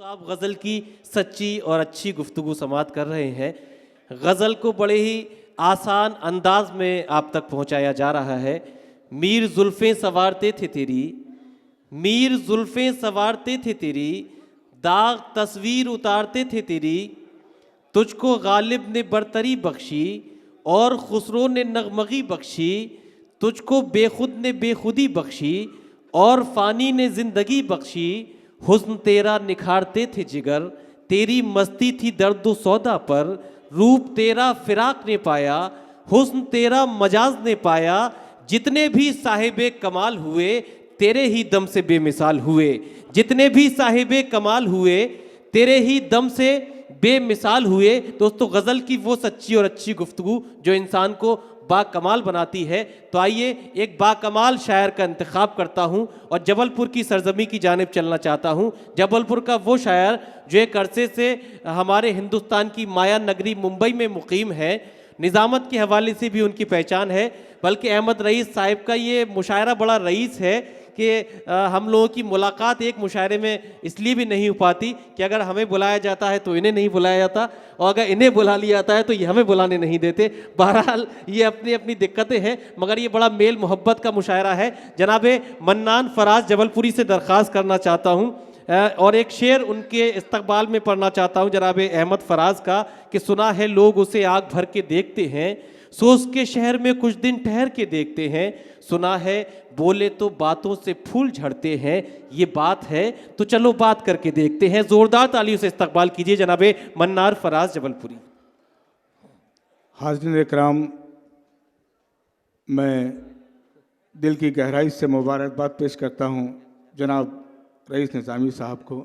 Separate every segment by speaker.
Speaker 1: दोस्तों, आप गज़ल की सच्ची और अच्छी गुफ्तगू समात कर रहे हैं। गज़ल को बड़े ही आसान अंदाज में आप तक पहुंचाया जा रहा है। मीर जुल्फ़ें संवारते थे तेरी, मीर जुल्फ़ें संवारते थे तेरी, दाग तस्वीर उतारते थे तेरी, तुझको गालिब ने बरतरी बख्शी और खुसरो ने नगमगी बख्शी, तुझको बेखुद ने बेखुदी बख्शी और फ़ानी ने ज़िंदगी बख्शी। हुस्न तेरा निखारते थे जिगर, तेरी मस्ती थी दर्द सौदा पर, रूप तेरा फिराक ने पाया, हुस्न तेरा मजाज ने पाया। जितने भी साहिबे कमाल हुए तेरे ही दम से बेमिसाल हुए, जितने भी साहिबे कमाल हुए तेरे ही दम से बेमिसाल हुए। दोस्तों, गज़ल की वो सच्ची और अच्छी गुफ्तगू जो इंसान को बाकमाल बनाती है। तो आइए एक बाकमाल शायर का इंतखाब करता हूँ और जबलपुर की सरजमी की जानिब चलना चाहता हूँ। जबलपुर का वो शायर जो एक अरसे से हमारे हिंदुस्तान की माया नगरी मुंबई में मुकीम है, निज़ामत के हवाले से भी उनकी पहचान है। बल्कि अहमद रईस साहिब का ये मुशायरा बड़ा रईस है कि हम लोगों की मुलाकात एक मुशायरे में इसलिए भी नहीं हो पाती कि अगर हमें बुलाया जाता है तो इन्हें नहीं बुलाया जाता, और अगर इन्हें बुला लिया जाता है तो ये हमें बुलाने नहीं देते। बहरहाल ये अपनी अपनी दिक्कतें हैं, मगर ये बड़ा मेल मोहब्बत का मुशायरा है। जनाबे मन्नान फराज जबलपुरी से दरख्वास्त करना चाहता हूँ और एक शेर उनके इस्तकबाल में पढ़ना चाहता हूँ जनाबे अहमद फराज का, कि सुना है लोग उसे आग भर के देखते हैं, सो उसके शहर में कुछ दिन ठहर के देखते हैं। सुना है बोले तो बातों से फूल झड़ते हैं, ये बात है तो चलो बात करके देखते हैं। जोरदार तालियों से इस्तकबाल कीजिए जनाबे मन्नार फराज जबलपुरी।
Speaker 2: हाज़रीन इकराम, मैं दिल की गहराई से मुबारकबाद पेश करता हूँ जनाब रईस निज़ामी साहब को।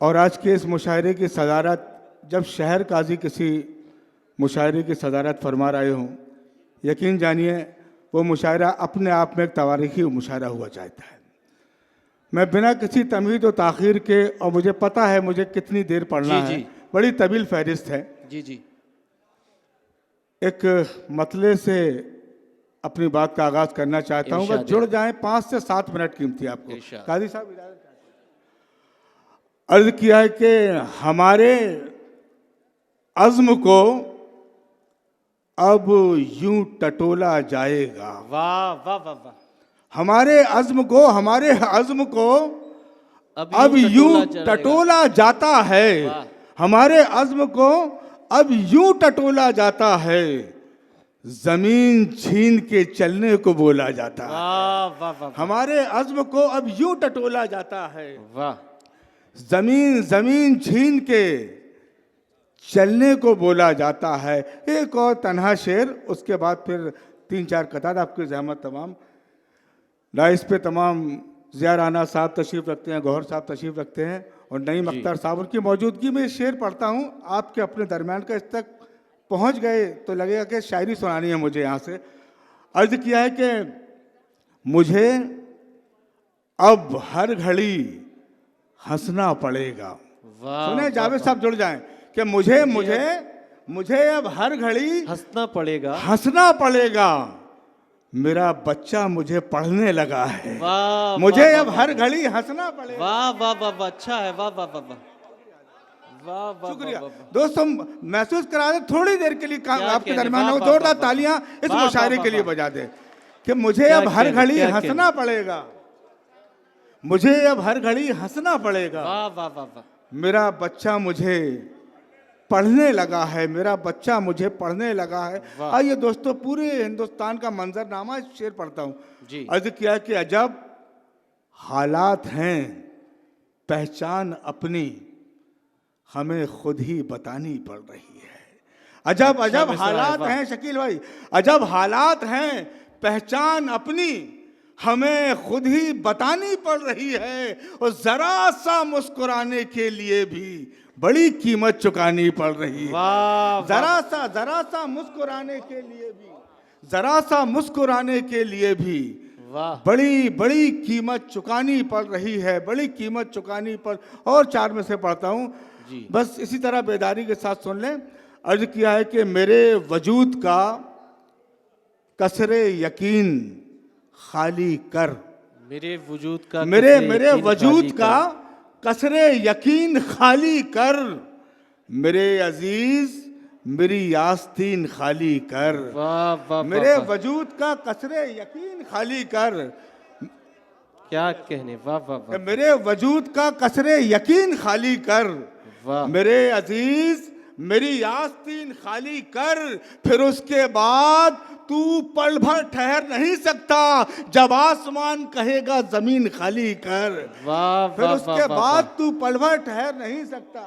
Speaker 2: और आज के इस मुशायरे की सदारत, जब शहर काजी किसी मुशायरे की सदारत फरमा रहे हों, यकीन जानिए वो मुशायरा अपने आप में एक तवारीखी मुशायरा हुआ चाहता है। मैं बिना किसी तमहीद और ताख़ीर के, और मुझे पता है मुझे कितनी देर पढ़ना है, बड़ी तवील फहरिस्त है
Speaker 1: जी जी,
Speaker 2: एक मतले से अपनी बात का आगाज़ करना चाहता हूँ। बस जुड़ जाएं, 5 से 7 मिनट कीमती आपको। काजी साहब अर्ज किया है कि हमारे अज़्म को अब यूं टटोला जाएगा।
Speaker 1: वाह वाह वाह वाह।
Speaker 2: हमारे अज़्म को, हमारे अज़्म को अब यूं टटोला जाता है। हमारे अज़्म को अब यूं टटोला जाता है, जमीन छीन के चलने को बोला जाता है।
Speaker 1: वाह वाह वाह।
Speaker 2: हमारे अज़्म को अब यूं टटोला जाता है,
Speaker 1: वाह।
Speaker 2: जमीन जमीन छीन के चलने को बोला जाता है। एक और तन्हा शेर, उसके बाद फिर 3-4 कतार आपकी ज़हमत तमाम। डाइस पे तमाम ज़िया राना साहब तशरीफ़ रखते हैं, गौहर साहब तशरीफ़ रखते हैं, और नईम अख्तर साहब, उनकी मौजूदगी में शेर पढ़ता हूँ आपके अपने दरमियान का। इस तक पहुँच गए तो लगेगा कि शायरी सुनानी है मुझे। यहाँ से अर्ज़ किया है कि मुझे अब हर घड़ी हंसना पड़ेगा। सुने जावेद साहब, जुड़ जाएं कि मुझे मुझे मुझे अब हर घड़ी
Speaker 1: हंसना पड़ेगा,
Speaker 2: हंसना पड़ेगा, मेरा बच्चा मुझे पढ़ने लगा है।
Speaker 1: वाह,
Speaker 2: मुझे
Speaker 1: वाह,
Speaker 2: अब हर घड़ी हंसना पड़ेगा।
Speaker 1: वाह वाह वाह वाह, अच्छा है, वाह वाह वाह वाह वाह वाह।
Speaker 2: शुक्रिया दोस्तों, महसूस करा दे थोड़ी देर के लिए आपके दरमियान हो, जोरदार तालियां इस मुशायरे के लिए बजा दे कि मुझे अब हर घड़ी हंसना पड़ेगा, मुझे अब हर घड़ी हंसना पड़ेगा।
Speaker 1: वाह वाह वाह वाह।
Speaker 2: मेरा बच्चा मुझे पढ़ने लगा है, मेरा बच्चा मुझे पढ़ने लगा है। आइए दोस्तों, पूरे हिंदुस्तान का मंजरनामा शेर पढ़ता हूँ जी। अर्ज किया कि अजब हालात हैं पहचान अपनी हमें खुद ही बतानी पड़ रही है। अजब अजब हालात हैं शकील भाई, अजब हालात हैं पहचान अपनी हमें खुद ही बतानी पड़ रही है, और जरा सा मुस्कुराने के लिए भी बड़ी कीमत चुकानी पड़ रही है। जरा सा मुस्कुराने के लिए भी, जरा सा मुस्कुराने के लिए भी बड़ी बड़ी कीमत चुकानी पड़ रही है, बड़ी कीमत चुकानी पड़। और 4 में से पढ़ता हूँ, बस इसी तरह बेदारी के साथ सुन लें। अर्ज किया है कि मेरे वजूद का कसरे यकीन खाली कर,
Speaker 1: मेरे वजूद का
Speaker 2: मेरे वजूद का कसरे यकीन खाली कर, मेरे अजीज मेरी आस्तीन खाली कर।
Speaker 1: वाह वाह
Speaker 2: मेरे
Speaker 1: वाह,
Speaker 2: वजूद का कसरे यकीन खाली कर,
Speaker 1: क्या कहने, वाह वाह वाह
Speaker 2: मेरे वजूद का कसरे यकीन खाली कर।
Speaker 1: वाह,
Speaker 2: मेरे अजीज मेरी आस्तीन खाली कर, फिर उसके बाद तू पल भर ठहर नहीं सकता, जब आसमान कहेगा जमीन खाली कर।
Speaker 1: वाह
Speaker 2: फिर
Speaker 1: वाह
Speaker 2: उसके
Speaker 1: वाह,
Speaker 2: बाद तू पल भर ठहर नहीं सकता,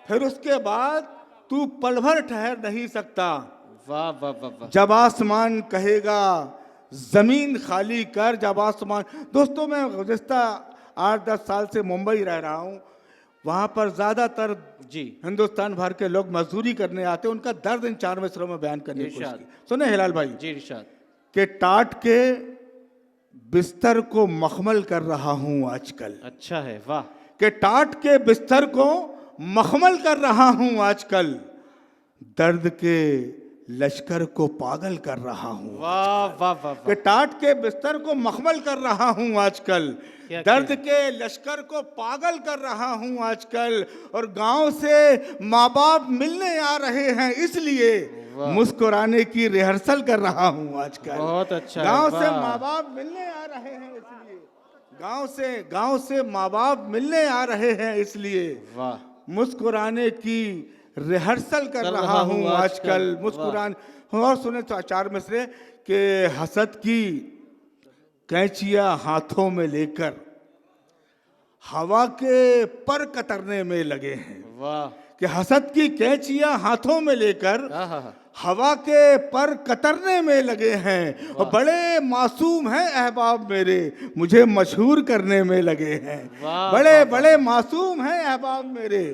Speaker 2: फिर उसके बाद तू पल भर ठहर नहीं सकता,
Speaker 1: वाह वाह वाह वाह,
Speaker 2: जब आसमान कहेगा जमीन खाली कर। जब आसमान, दोस्तों मैं गुज़िस्ता 8-10 साल से मुंबई रह रहा हूँ, वहाँ पर ज़्यादातर
Speaker 1: जी
Speaker 2: हिंदुस्तान भर के लोग मजदूरी करने आते हैं, उनका दर्द इन 4 मिसरों में बयान करने की कोशिश
Speaker 1: इरशाद।
Speaker 2: की। सुने हिलाल भाई,
Speaker 1: जी इरशाद,
Speaker 2: कि टाट के बिस्तर को मखमल कर रहा हूँ आजकल,
Speaker 1: अच्छा है, वाह
Speaker 2: कि टाट के बिस्तर को मखमल कर रहा हूँ आजकल, दर्द के लश्कर को पागल कर रहा हूँ।
Speaker 1: वाह वाह वाह
Speaker 2: कि
Speaker 1: वाह,
Speaker 2: टाट के बिस्तर को मखमल कर रहा हूँ आजकल,
Speaker 1: क्या
Speaker 2: दर्द के लश्कर को पागल कर रहा हूँ आजकल, और गांव से माँ बाप मिलने आ रहे हैं इसलिए
Speaker 1: वाह।
Speaker 2: मुस्कुराने की रिहर्सल कर रहा हूँ आजकल।
Speaker 1: बहुत अच्छा है,
Speaker 2: गांव से
Speaker 1: वाह।
Speaker 2: माँ बाप मिलने आ रहे हैं इसलिए, गांव से माँ बाप मिलने आ रहे हैं इसलिए
Speaker 1: वाह,
Speaker 2: मुस्कुराने की रिहर्सल कर रहा हूँ आजकल, मुस्कुराने। और सुने तो 4 मिसरे के हसद की कैंचियां हाथों में लेकर हवा के पर कतरने में लगे हैं,
Speaker 1: वाह,
Speaker 2: कि हसद की कैंचियां हाथों में लेकर
Speaker 1: हाँ हाँ हाँ,
Speaker 2: हवा के पर कतरने में लगे हैं, और बड़े मासूम हैं अहबाब मेरे, मुझे मशहूर करने में लगे हैं।
Speaker 1: वाह,
Speaker 2: बड़े
Speaker 1: वाह,
Speaker 2: बड़े मासूम हैं अहबाब मेरे,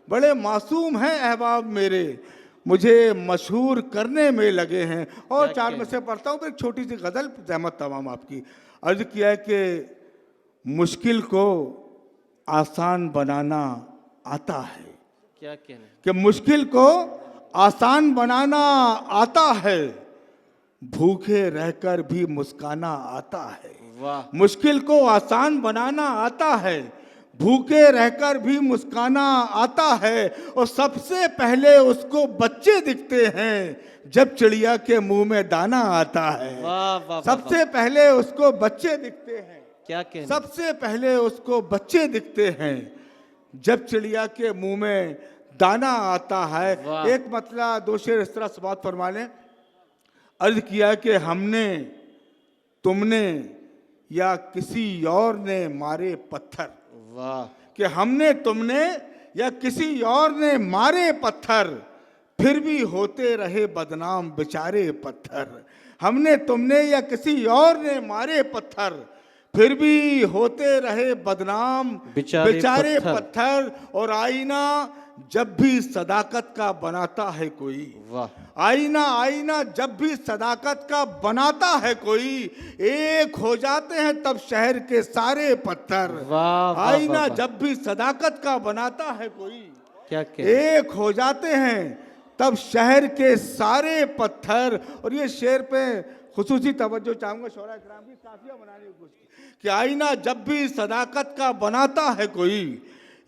Speaker 2: बड़े मासूम हैं अहबाब मेरे, मुझे मशहूर करने में लगे हैं। और 4 में से पढ़ता हूँ, फिर एक छोटी सी गज़ल, जहमत तमाम आपकी। अर्ज किया है कि मुश्किल को आसान बनाना आता है,
Speaker 1: क्या कहने,
Speaker 2: कि मुश्किल को आसान बनाना आता है, भूखे रहकर भी मुस्काना आता है।
Speaker 1: वाह,
Speaker 2: मुश्किल को आसान बनाना आता है, भूखे रहकर भी मुस्काना आता है, और सबसे पहले उसको बच्चे दिखते हैं जब चिड़िया के मुंह में दाना आता है।
Speaker 1: वाह वाह,
Speaker 2: सबसे पहले उसको बच्चे दिखते हैं,
Speaker 1: क्या कहने,
Speaker 2: सबसे पहले उसको बच्चे दिखते हैं जब चिड़िया के मुंह में दाना आता है।
Speaker 1: वाह।
Speaker 2: एक मतलब 2 शेर इस तरह समाप्त फरमा लें। अर्ज किया कि हमने, तुमने या किसी और ने मारे पत्थर,
Speaker 1: वाह,
Speaker 2: कि हमने, तुमने या किसी और ने मारे पत्थर, फिर भी होते रहे बदनाम बेचारे पत्थर। हमने, तुमने या किसी और ने मारे पत्थर, फिर भी होते रहे बदनाम बेचारे पत्थर। और आईना जब भी सदाकत का बनाता है कोई,
Speaker 1: वाह,
Speaker 2: आईना जब भी सदाकत का बनाता है कोई, एक हो जाते हैं तब शहर के सारे पत्थर।
Speaker 1: वाह, वाह,
Speaker 2: आईना
Speaker 1: वाह,
Speaker 2: जब भी सदाकत का बनाता है कोई,
Speaker 1: क्या कहने,
Speaker 2: एक हो जाते हैं तब शहर के सारे पत्थर। और ये शेर पे खुसूसी तवज्जो चाहूंगा शोरा इकराम की, काफिया बनाने की कोशिश कि आईना जब भी सदाकत का बनाता है कोई,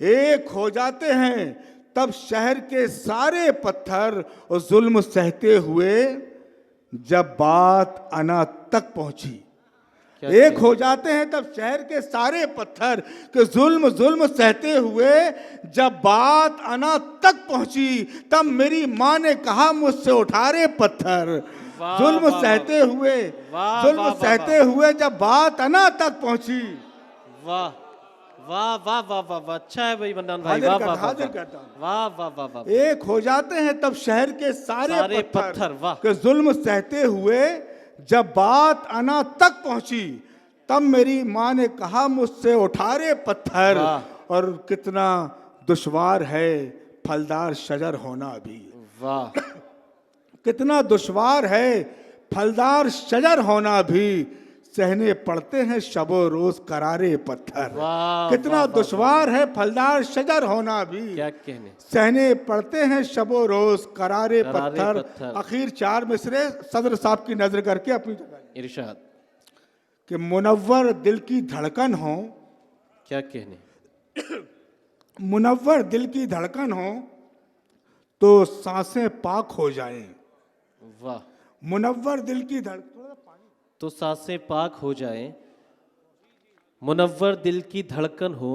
Speaker 2: एक हो जाते हैं तब शहर के सारे पत्थर, और जुल्म सहते हुए जब बात अना तक पहुंची, एक हो जाते हैं तब शहर के सारे पत्थर, कि जुल्म सहते हुए जब बात अना तक पहुंची, तब मेरी माँ ने कहा मुझसे उठा रे पत्थर। जुल्म सहते हुए, जुल्म सहते हुए जब बात अना तक पहुंची।
Speaker 1: वाह वाह वाह वाह वाह वाह, अच्छा है भाई मन्नान भाई, वाह वाह
Speaker 2: हाजिर करता हूं।
Speaker 1: वाह वाह वाह वाह,
Speaker 2: एक हो जाते हैं तब शहर के सारे
Speaker 1: पत्थर, वाह,
Speaker 2: कि जुल्म सहते हुए जब बात अना तक पहुंची, तब मेरी माँ ने कहा मुझसे उठा रे पत्थर। और कितना दुश्वार है फलदार शजर होना भी,
Speaker 1: वाह,
Speaker 2: कितना दुश्वार है फलदार शजर होना भी, सहने पड़ते हैं शबो रोज करारे पत्थर। कितना दुश्वार है फलदार शजर होना भी,
Speaker 1: क्या कहने,
Speaker 2: सहने पड़ते हैं शबो रोज करारे पत्थर। आखिर 4 मिसरे सदर साहब की नजर करके अपनी जगह
Speaker 1: इरशाद,
Speaker 2: कि मुनव्वर दिल की धड़कन हो,
Speaker 1: क्या कहने,
Speaker 2: मुनव्वर दिल की धड़कन हो तो सांसें पाक हो जाएं।
Speaker 1: वाह।
Speaker 2: मुनव्वर दिल की धड़कन
Speaker 1: तो सांसें पाक हो जाएं। मुनव्वर दिल की धड़कन हो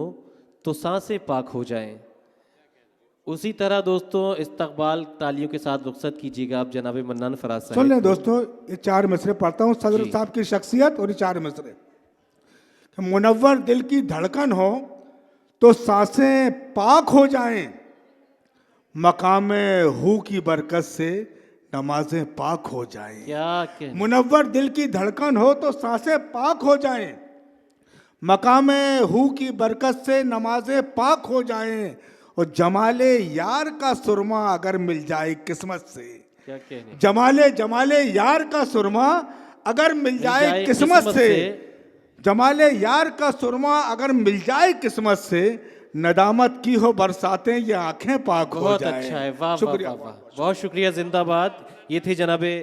Speaker 1: तो सांसें पाक हो जाएं। उसी तरह दोस्तों इस्तकबाल तालियों के साथ रुखसत कीजिएगा आप जनाब मन्नान फराज साहब।
Speaker 2: सुन लें दोस्तों, ये 4 मिसरे पढ़ता हूँ सदर
Speaker 1: जी।
Speaker 2: साहब की शख्सियत और ये 4 मिसरे। मुनव्वर दिल की धड़कन हो तो सांसें पाक हो जाएं, मकाम हू की बरकत से नमाजें पाक हो जाएं।
Speaker 1: क्या कहना।
Speaker 2: मुनव्वर दिल की धड़कन हो तो सांसें पाक हो जाएं, मकाम हू की बरकत से नमाजें पाक हो जाएं, और जमाले यार का सुरमा अगर मिल जाए किस्मत से।
Speaker 1: क्या कहने।
Speaker 2: जमाले यार का सुरमा अगर मिल जाए किस्मत से, जमाले यार का सुरमा अगर मिल जाए किस्मत से, नदामत की हो बरसातें ये आंखें पाक हो
Speaker 1: बहुत
Speaker 2: जाए।
Speaker 1: अच्छा है। वाह वाह
Speaker 2: शुक्रिया।
Speaker 1: वाह वाह। बहुत शुक्रिया, जिंदाबाद। ये थे जनाबे